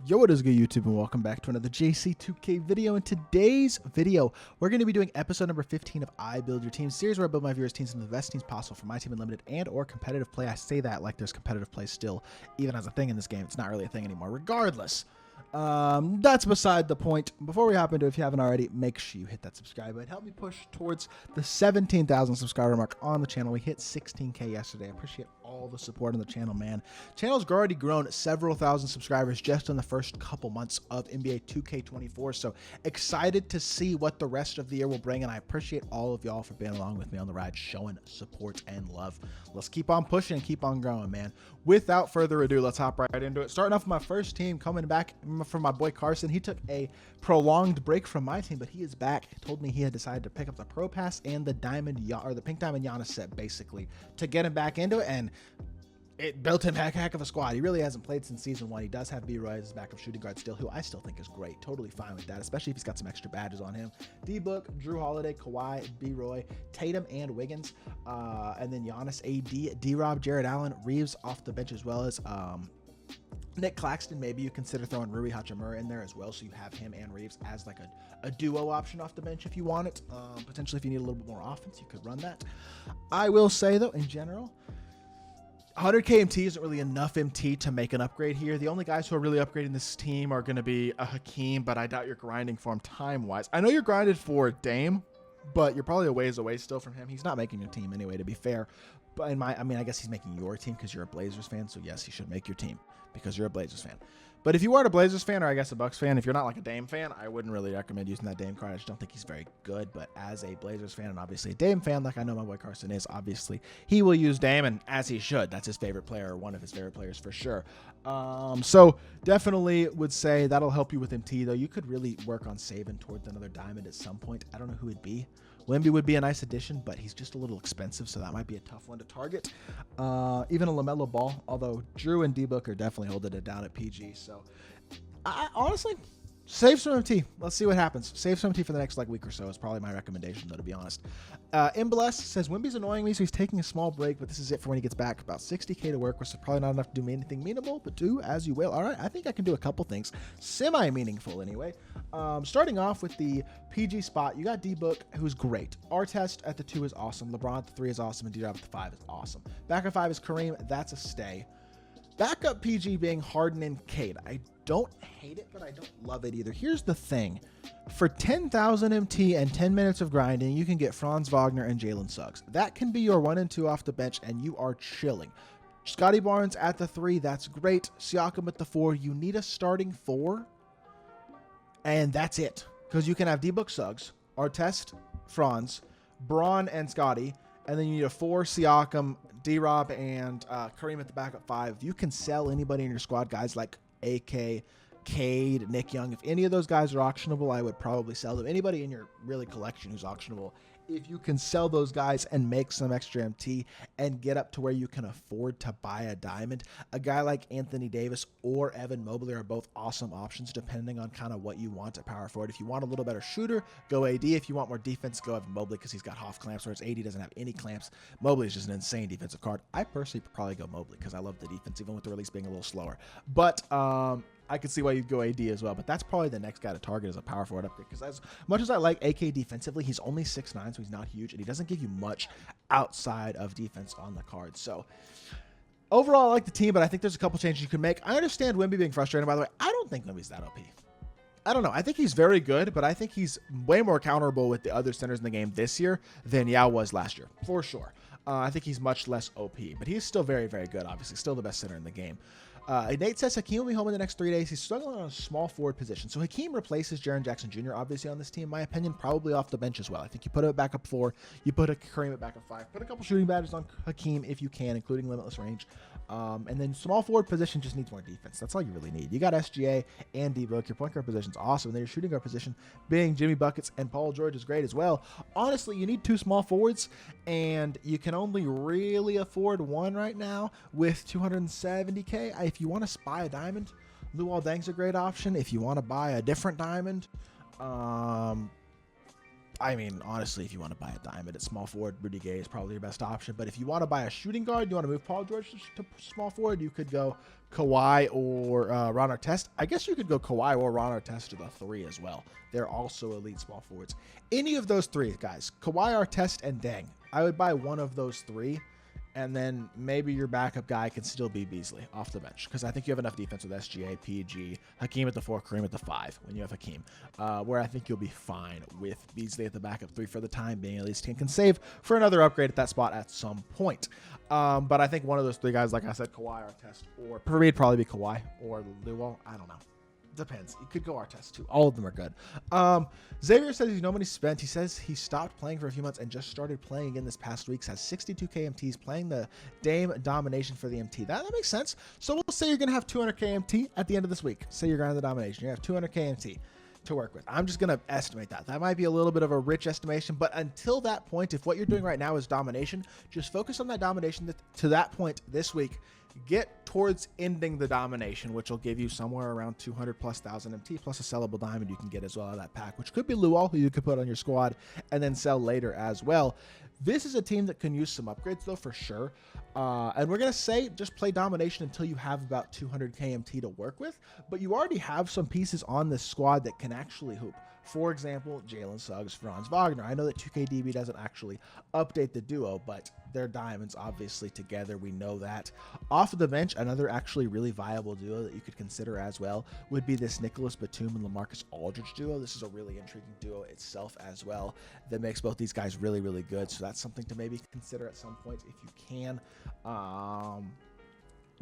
Yo, what is good, YouTube, and welcome back to another JC2K video. In today's video, we're going to be doing episode number 15 of I Build Your Team series, where I build my viewers' teams into the best teams possible for my team in limited and or competitive play. I say that like there's competitive play still, even as a thing in this game. It's not really a thing anymore. Regardless, that's beside the point. Before we hop into it, if you haven't already, make sure you hit that subscribe button. Help me push towards the 17,000 subscriber mark on the channel. We hit 16K yesterday. I appreciate all the support on the channel, man. Channel's already grown several thousand subscribers just in the first couple months of NBA 2K24. So excited to see what the rest of the year will bring, and I appreciate all of y'all for being along with me on the ride, showing support and love. Let's keep on pushing and keep on growing, man. Without further ado, let's hop right into it. Starting off with my first team, coming back from my boy Carson. He took a prolonged break from my team, but he is back. He told me he had decided to pick up the Pro Pass and the the Pink Diamond Giannis set, basically, to get him back into it, and it built him heck of a squad. He really hasn't played since season 1. He does have B-Roy as his backup shooting guard still, who I still think is great. Totally fine with that, especially if he's got some extra badges on him. D-Book, Drew Holiday, Kawhi, B-Roy, Tatum, and Wiggins. And then Giannis, AD, D-Rob, Jared Allen, Reeves off the bench, as well as Nick Claxton. Maybe you consider throwing Rui Hachimura in there as well, so you have him and Reeves as like a duo option off the bench if you want it. Potentially, if you need a little bit more offense, you could run that. I will say, though, in general, 100k MT isn't really enough MT to make an upgrade here. The only guys who are really upgrading this team are going to be a Hakeem, but I doubt you're grinding for him time-wise. I know you're grinded for Dame, but you're probably a ways away still from him. He's not making your team anyway, to be fair. But I guess he's making your team because you're a Blazers fan, so yes, he should make your team because you're a Blazers fan. But if you are a Blazers fan, or I guess a Bucks fan, if you're not like a Dame fan, I wouldn't really recommend using that Dame card. I just don't think he's very good. But as a Blazers fan and obviously a Dame fan, like I know my boy Carson is, obviously he will use Dame, and as he should. That's his favorite player, or one of his favorite players for sure. So definitely would say that'll help you with MT, though. You could really work on saving towards another diamond at some point. I don't know who it'd be. Wemby would be a nice addition, but he's just a little expensive, so that might be a tough one to target. Even a LaMelo Ball, although Drew and D-Book are definitely holding it down at PG. So I honestly, save some MT. Let's see what happens. Save some MT for the next week or so is probably my recommendation, though, to be honest. Imbless says, Wemby's annoying me, so he's taking a small break, but this is it for when he gets back. About 60k to work, which is probably not enough to do anything meaningful, but do as you will. All right, I think I can do a couple things. Semi-meaningful, anyway. Starting off with the PG spot, you got D-Book, who's great. Artest at the 2 is awesome. LeBron at the 3 is awesome, and D-Rob at the 5 is awesome. Back at 5 is Kareem. That's a stay. Backup PG being Harden and Cade. I don't hate it, but I don't love it either. Here's the thing. For 10,000 MT and 10 minutes of grinding, you can get Franz Wagner and Jalen Suggs. That can be your 1 and 2 off the bench, and you are chilling. Scotty Barnes at the 3, that's great. Siakam at the 4, you need a starting 4, and that's it. Because you can have D-Book, Suggs, Artest, Franz, Braun, and Scotty, and then you need a 4, Siakam, D-Rob, and Kareem at the backup 5. If you can sell anybody in your squad, guys like AK, Cade, Nick Young, if any of those guys are auctionable, I would probably sell them. Anybody in your really collection who's auctionable, if you can sell those guys and make some extra MT and get up to where you can afford to buy a diamond, a guy like Anthony Davis or Evan Mobley are both awesome options depending on kind of what you want at power forward. If you want a little better shooter, go AD. If you want more defense, go Evan Mobley because he's got Hoff clamps, whereas AD doesn't have any clamps. Mobley is just an insane defensive card. I personally probably go Mobley because I love the defense, even with the release being a little slower. But I could see why you'd go AD as well, but that's probably the next guy to target as a power forward upgrade, because as much as I like AK defensively, he's only 6'9", so he's not huge, and he doesn't give you much outside of defense on the card. So overall, I like the team, but I think there's a couple changes you can make. I understand Wemby being frustrated. By the way, I don't think Wemby's that OP. I don't know. I think he's very good, but I think he's way more counterable with the other centers in the game this year than Yao was last year, for sure. I think he's much less OP, but he's still very, very good, obviously. Still the best center in the game. Nate says Hakeem will be home in the next 3 days. He's struggling on a small forward position. So Hakeem replaces Jaren Jackson Jr. obviously on this team. In my opinion, probably off the bench as well. I think you put it back up 4. You put a Kareem at back up 5. Put a couple shooting badges on Hakeem if you can, including limitless range. And then small forward position just needs more defense. That's all you really need. You got SGA and D-Book. Your point guard position's awesome. And then your shooting guard position being Jimmy Buckets and Paul George is great as well. Honestly, you need 2 small forwards, and you can only really afford 1 right now with 270k. If you want to buy a diamond, Luol Deng's a great option. If you want to buy a different diamond, I mean, honestly, if you want to buy a diamond at small forward, Rudy Gay is probably your best option. But if you want to buy a shooting guard, you want to move Paul George to small forward, you could go Kawhi or Ron Artest. I guess you could go Kawhi or Ron Artest to the 3 as well. They're also elite small forwards. Any of those 3 guys, Kawhi, Artest, and Deng, I would buy one of those 3. And then maybe your backup guy can still be Beasley off the bench, because I think you have enough defense with SGA, PG, Hakeem at the 4, Kareem at the 5 when you have Hakeem, where I think you'll be fine with Beasley at the backup 3 for the time being. At least he can save for another upgrade at that spot at some point. But I think one of those 3 guys, like I said, Kawhi, Artest, or for me, it'd probably be Kawhi or Luol. I don't know. Depends. You could go Artest too. All of them are good. Xavier says he's no money spent. He says he stopped playing for a few months and just started playing again this past week. Has 62k MTs, playing the Dame domination for the MT. That makes sense. So we'll say you're going to have 200k MT at the end of this week. Say you're grinding the domination. You have 200k MT to work with. I'm just going to estimate that. That might be a little bit of a rich estimation, but until that point, if what you're doing right now is domination, just focus on that domination to that point this week. Get towards ending the domination, which will give you somewhere around 200,000+ MT plus a sellable diamond you can get as well out of that pack, which could be Luol, who you could put on your squad and then sell later as well. This is a team that can use some upgrades though, for sure. And we're going to say just play domination until you have about 200k MT to work with, but you already have some pieces on this squad that can actually hoop. For example, Jalen Suggs, Franz Wagner. I know that 2KDB doesn't actually update the duo, but they're diamonds obviously together. We know that. Off of the bench, another actually really viable duo that you could consider as well would be this Nicholas Batum and LaMarcus Aldridge duo. This is a really intriguing duo itself as well that makes both these guys really, really good. So that's something to maybe consider at some point if you can.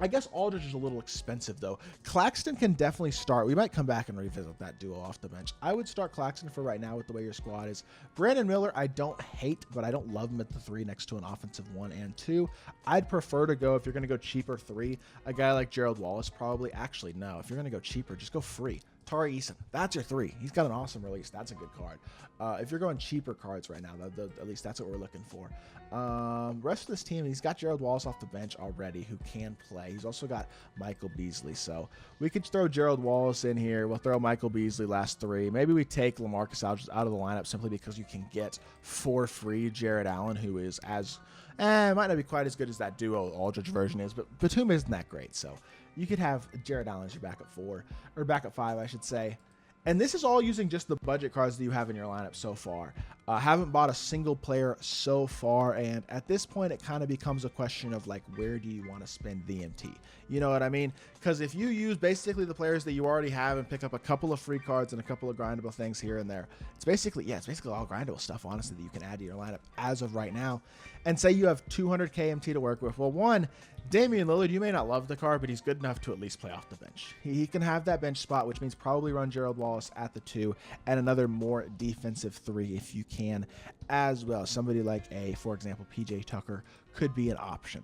I guess Aldridge is a little expensive, though. Claxton can definitely start. We might come back and revisit that duo off the bench. I would start Claxton for right now with the way your squad is. Brandon Miller, I don't hate, but I don't love him at the 3 next to an offensive 1 and 2. I'd prefer to go, if you're going to go cheaper 3, a guy like Gerald Wallace probably. Actually, no. If you're going to go cheaper, just go free. Tari Eason, that's your 3. He's got an awesome release. That's a good card. If you're going cheaper cards right now, at least that's what we're looking for. Rest of this team, he's got Gerald Wallace off the bench already who can play. He's also got Michael Beasley. So we could throw Gerald Wallace in here. We'll throw Michael Beasley last 3. Maybe we take LaMarcus Aldridge out of the lineup simply because you can get for free Jared Allen, who is might not be quite as good as that duo Aldridge version is, but Batum isn't that great. So you could have Jared Allen as your backup 4, or backup 5, I should say. And this is all using just the budget cards that you have in your lineup so far. Haven't bought a single player so far, and at this point it kind of becomes a question of like, where do you want to spend the MT? You know what I mean? Because if you use basically the players that you already have and pick up a couple of free cards and a couple of grindable things here and there, it's basically all grindable stuff, honestly, that you can add to your lineup as of right now. And say you have 200k MT to work with. Well, one, Damian Lillard, you may not love the card, but he's good enough to at least play off the bench. He can have that bench spot, which means probably run Gerald Wallace at the 2 and another more defensive 3 if you can as well. Somebody like for example, PJ Tucker could be an option.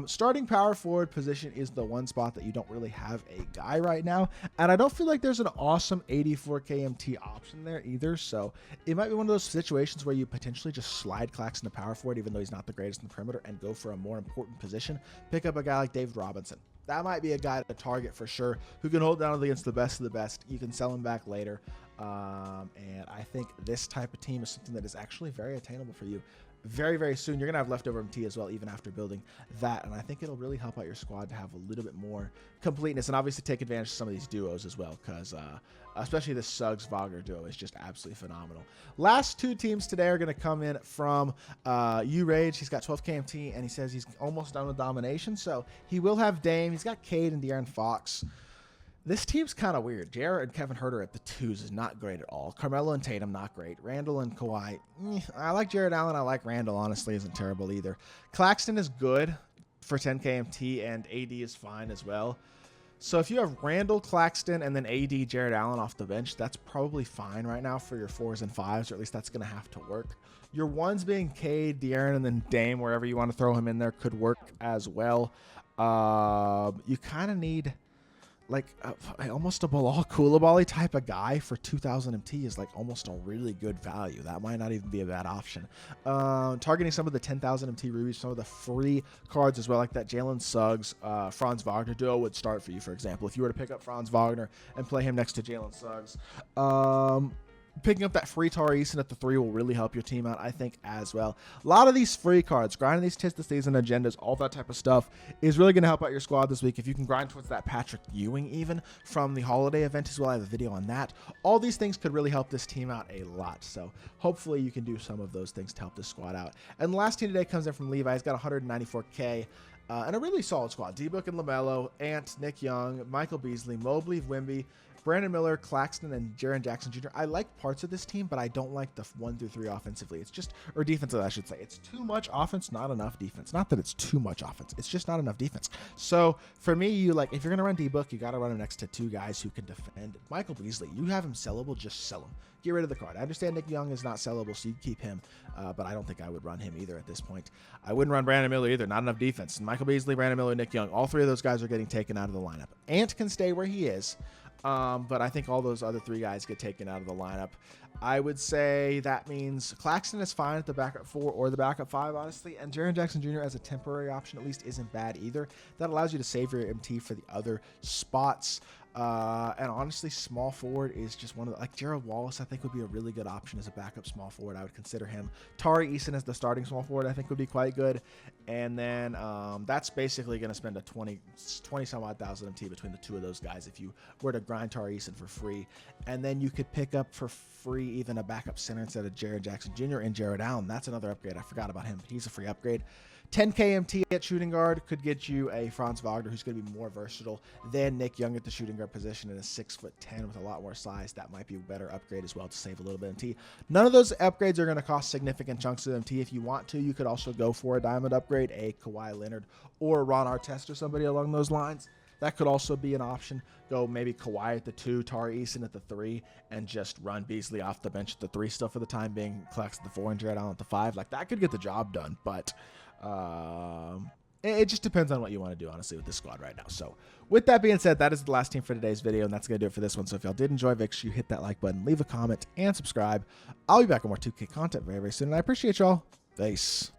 Starting power forward position is the one spot that you don't really have a guy right now, and I don't feel like there's an awesome 84k MT option there either, so it might be one of those situations where you potentially just slide Claxton to power forward even though he's not the greatest in the perimeter and go for a more important position. Pick up a guy like David Robinson. That might be a guy to target for sure, who can hold down against the best of the best. You can sell him back later, and I think this type of team is something that is actually very attainable for you very, very soon. You're going to have leftover MT as well, even after building that, and I think it'll really help out your squad to have a little bit more completeness, and obviously take advantage of some of these duos as well, because especially the Suggs-Wagner duo is just absolutely phenomenal. Last 2 teams today are going to come in from U-Rage. He's got 12k MT, and he says he's almost done with domination, so he will have Dame. He's got Cade and De'Aaron Fox. This team's kind of weird. Jarrett and Kevin Huerter at the 2s is not great at all. Carmelo and Tatum, not great. Randall and Kawhi, I like Jared Allen. I like Randall, honestly, isn't terrible either. Claxton is good for 10k MT, and AD is fine as well. So if you have Randall, Claxton, and then AD, Jared Allen off the bench, that's probably fine right now for your 4s and 5s, or at least that's going to have to work. Your 1s being Cade, De'Aaron, and then Dame, wherever you want to throw him in there, could work as well. You kind of need like almost a Bilal Coulibaly type of guy for 2,000 MT is like almost a really good value. That might not even be a bad option. Targeting some of the 10,000 MT rubies, some of the free cards as well, like that Jalen Suggs, Franz Wagner duo would start for you, for example. If you were to pick up Franz Wagner and play him next to Jalen Suggs. picking up that free Tari Eason at the 3 will really help your team out, I think, as well. A lot of these free cards, grinding these tis the season agendas, all that type of stuff is really going to help out your squad this week. If you can grind towards that Patrick Ewing even from the holiday event as well, I have a video on that. All these things could really help this team out a lot. So hopefully you can do some of those things to help this squad out. And the last team today comes in from Levi. He's got 194K. And a really solid squad. D-Book and LaMelo, Ant, Nick Young, Michael Beasley, Mobley, Wimby, Brandon Miller, Claxton, and Jaren Jackson Jr. I like parts of this team, but I don't like the 1 through 3 offensively. It's just, or defensively, I should say. It's too much offense, not enough defense. Not that it's too much offense. It's just not enough defense. So for me, you like, if you're going to run D-Book, you got to run him next to 2 guys who can defend. Michael Beasley, you have him sellable, just sell him. Get rid of the card. I understand Nick Young is not sellable, so you keep him, but I don't think I would run him either at this point. I wouldn't run Brandon Miller either. Not enough defense. Michael Beasley, Brandon Miller, Nick Young. All 3 of those guys are getting taken out of the lineup. Ant can stay where he is. But I think all those other 3 guys get taken out of the lineup. I would say that means Claxton is fine at the backup 4 or the backup 5, honestly. And Jaren Jackson Jr. as a temporary option at least isn't bad either. That allows you to save your MT for the other spots. And honestly, small forward is just one of the, like Gerald Wallace, I think would be a really good option as a backup small forward. I would consider him. Tari Eason as the starting small forward, I think would be quite good. And then that's basically going to spend a 20 some odd thousand MT between the 2 of those guys if you were to grind Tari Eason for free. And then you could pick up for free even a backup center instead of Jaren Jackson Jr. and Jared Allen. That's another upgrade. I forgot about him. He's a free upgrade. 10K MT at shooting guard could get you a Franz Wagner who's going to be more versatile than Nick Young at the shooting guard position, and a 6'10" with a lot more size. That might be a better upgrade as well to save a little bit of MT. None of those upgrades are going to cost significant chunks of MT. If you want to, you could also go for a diamond upgrade, a Kawhi Leonard or Ron Artest or somebody along those lines. That could also be an option. Go maybe Kawhi at the 2, Tari Eason at the 3, and just run Beasley off the bench at the 3 still for the time being. Claxton at the 4 and Jared Allen at the 5. Like, that could get the job done, but it just depends on what you want to do, honestly, with this squad right now. So with that being said, that is the last team for today's video, and that's going to do it for this one. So if y'all did enjoy, make sure you hit that like button, leave a comment, and subscribe. I'll be back with more 2K content very, very soon, and I appreciate y'all. Peace.